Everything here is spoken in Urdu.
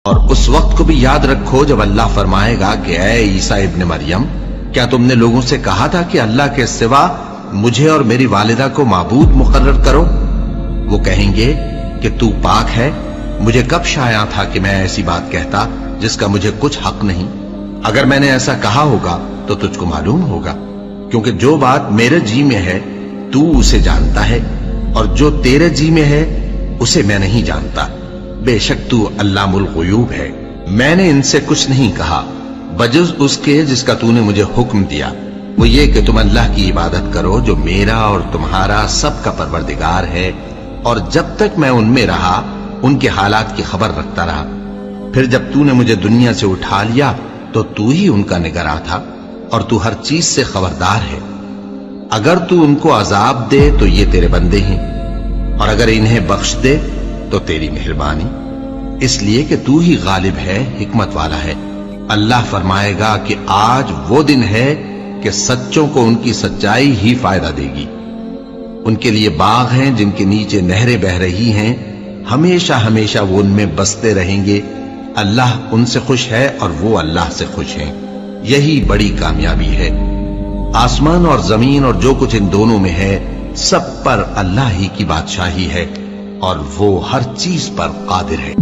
اور اس وقت کو بھی یاد رکھو جب اللہ فرمائے گا کہ اے عیسیٰ ابن مریم، کیا تم نے لوگوں سے کہا تھا کہ اللہ کے سوا مجھے اور میری والدہ کو معبود مقرر کرو؟ وہ کہیں گے کہ تو پاک ہے، مجھے کب شایع تھا کہ میں ایسی بات کہتا جس کا مجھے کچھ حق نہیں۔ اگر میں نے ایسا کہا ہوگا تو تجھ کو معلوم ہوگا، کیونکہ جو بات میرے جی میں ہے تو اسے جانتا ہے، اور جو تیرے جی میں ہے اسے میں نہیں جانتا۔ بے شک تو علام الغیوب ہے۔ میں نے ان سے کچھ نہیں کہا بجز اس کے جس کا تو نے مجھے حکم دیا، وہ یہ کہ تم اللہ کی عبادت کرو جو میرا اور تمہارا سب کا پروردگار ہے، اور جب تک میں ان میں رہا ان کے حالات کی خبر رکھتا رہا۔ پھر جب تو نے مجھے دنیا سے اٹھا لیا تو تو ہی ان کا نگراں تھا، اور تو ہر چیز سے خبردار ہے۔ اگر تو ان کو عذاب دے تو یہ تیرے بندے ہیں، اور اگر انہیں بخش دے تو تیری مہربانی، اس لیے کہ تو ہی غالب ہے، حکمت والا ہے۔ اللہ فرمائے گا کہ آج وہ دن ہے کہ سچوں کو ان کی سچائی ہی فائدہ دے گی۔ ان کے لیے باغ ہیں جن کے نیچے نہریں بہ رہی ہیں، ہمیشہ ہمیشہ وہ ان میں بستے رہیں گے۔ اللہ ان سے خوش ہے اور وہ اللہ سے خوش ہیں، یہی بڑی کامیابی ہے۔ آسمان اور زمین اور جو کچھ ان دونوں میں ہے سب پر اللہ ہی کی بادشاہی ہے، اور وہ ہر چیز پر قادر ہے۔